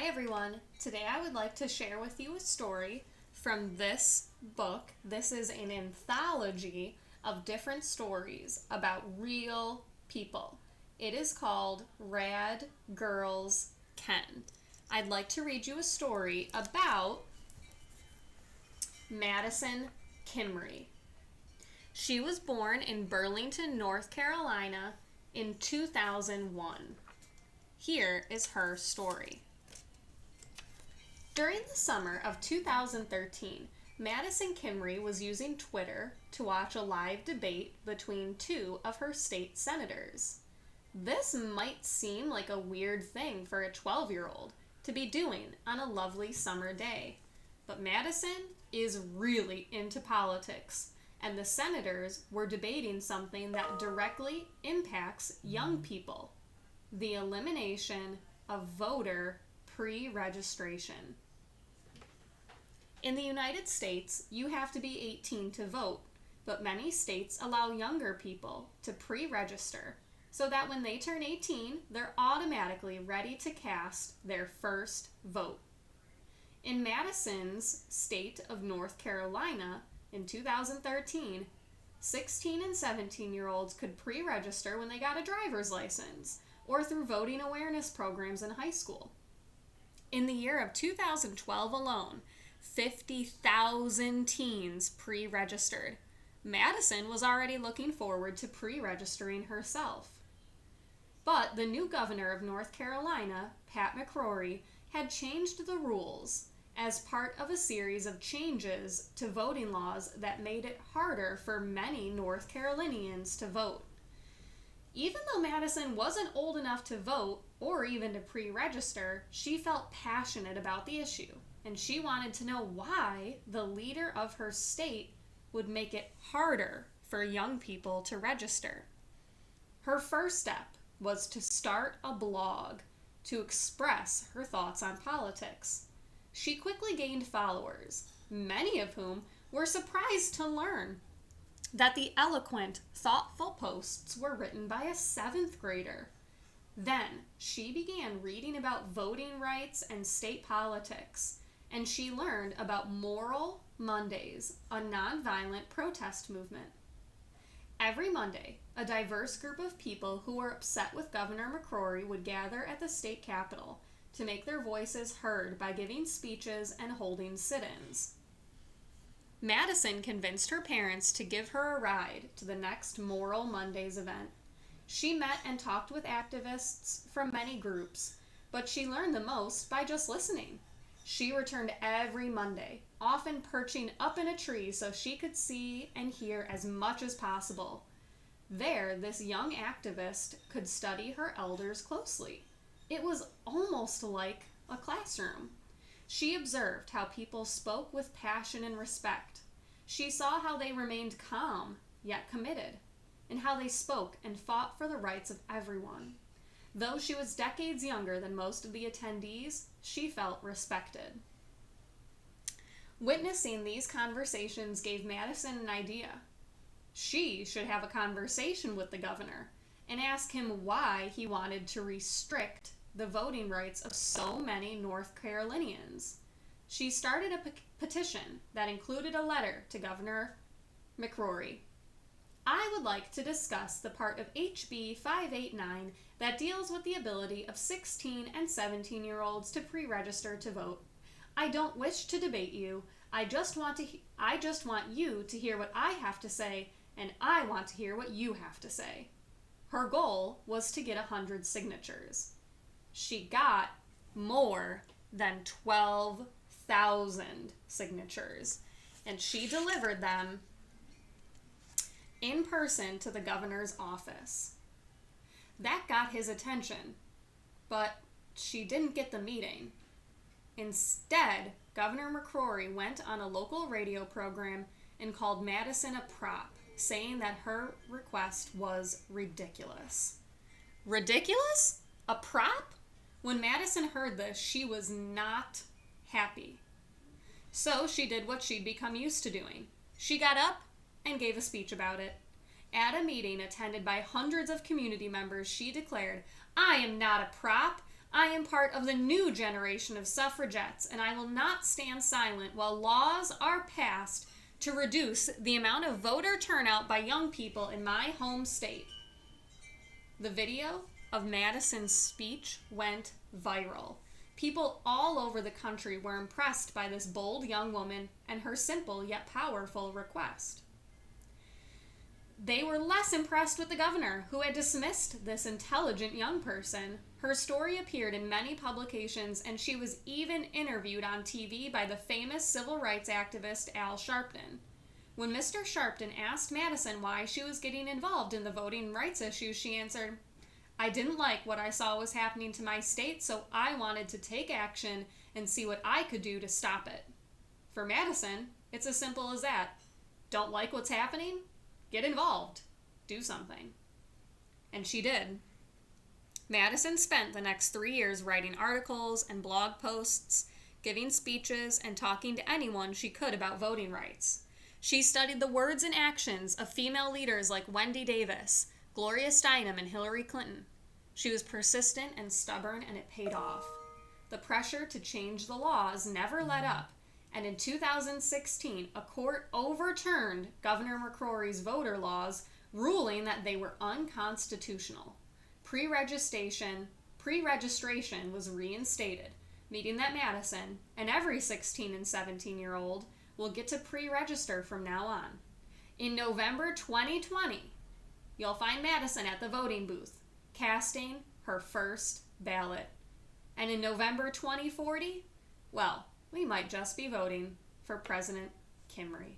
Hi everyone. Today I would like to share with you a story from this book. This is an anthology of different stories about real people. It is called Rad Girls Can. I'd like to read you a story about Madison Kimrey. She was born in Burlington, North Carolina in 2001. Here is her story. During the summer of 2013, Madison Kimrey was using Twitter to watch a live debate between two of her state senators. This might seem like a weird thing for a 12-year-old to be doing on a lovely summer day, but Madison is really into politics, and the senators were debating something that directly impacts young people: the elimination of voter pre-registration. In the United States, you have to be 18 to vote, but many states allow younger people to pre-register so that when they turn 18, they're automatically ready to cast their first vote. In Madison's state of North Carolina in 2013, 16 and 17-year-olds could pre-register when they got a driver's license or through voting awareness programs in high school. In the year of 2012 alone, 50,000 teens pre-registered. Madison was already looking forward to pre-registering herself. But the new governor of North Carolina, Pat McCrory, had changed the rules as part of a series of changes to voting laws that made it harder for many North Carolinians to vote. Even though Madison wasn't old enough to vote or even to pre-register, she felt passionate about the issue, and she wanted to know why the leader of her state would make it harder for young people to register. Her first step was to start a blog to express her thoughts on politics. She quickly gained followers, many of whom were surprised to learn that the eloquent, thoughtful posts were written by a 7th grader. Then she began reading about voting rights and state politics, and she learned about Moral Mondays, a nonviolent protest movement. Every Monday, a diverse group of people who were upset with Governor McCrory would gather at the state capitol to make their voices heard by giving speeches and holding sit-ins. Madison convinced her parents to give her a ride to the next Moral Mondays event. She met and talked with activists from many groups, but she learned the most by just listening. She returned every Monday, often perching up in a tree so she could see and hear as much as possible. There, this young activist could study her elders closely. It was almost like a classroom. She observed how people spoke with passion and respect. She saw how they remained calm, yet committed, and how they spoke and fought for the rights of everyone. Though she was decades younger than most of the attendees, she felt respected. Witnessing these conversations gave Madison an idea. She should have a conversation with the governor and ask him why he wanted to restrict the voting rights of so many North Carolinians. She started a petition that included a letter to Governor McCrory. I would like to discuss the part of HB 589 that deals with the ability of 16 and 17-year-olds to pre-register to vote. I don't wish to debate you. I just want you to hear what I have to say, and I want to hear what you have to say. Her goal was to get 100 signatures. She got more than 12,000 signatures, and she delivered them in person to the governor's office. That got his attention, but she didn't get the meeting. Instead, Governor McCrory went on a local radio program and called Madison a prop, saying that her request was ridiculous. Ridiculous? A prop? When Madison heard this, she was not happy. So she did what she'd become used to doing. She got up and gave a speech about it. At a meeting attended by hundreds of community members, she declared, "I am not a prop. I am part of the new generation of suffragettes, and I will not stand silent while laws are passed to reduce the amount of voter turnout by young people in my home state. The video of Madison's speech went viral. People all over the country were impressed by this bold young woman and her simple yet powerful request. They were less impressed with the governor, who had dismissed this intelligent young person. Her story appeared in many publications, and she was even interviewed on TV by the famous civil rights activist Al Sharpton. When Mr. Sharpton asked Madison why she was getting involved in the voting rights issue, she answered, "I didn't like what I saw was happening to my state, so I wanted to take action and see what I could do to stop it." For Madison, it's as simple as that. Don't like what's happening? Get involved. Do something. And she did. Madison spent the next 3 years writing articles and blog posts, giving speeches, and talking to anyone she could about voting rights. She studied the words and actions of female leaders like Wendy Davis, Gloria Steinem, and Hillary Clinton. She was persistent and stubborn, and it paid off. The pressure to change the laws never let up, and in 2016, a court overturned Governor McCrory's voter laws, ruling that they were unconstitutional. Pre-registration was reinstated, meaning that Madison, and every 16 and 17-year-old, will get to pre-register from now on. In November 2020, you'll find Madison at the voting booth, casting her first ballot. And in November 2040, well, we might just be voting for President Kimrey.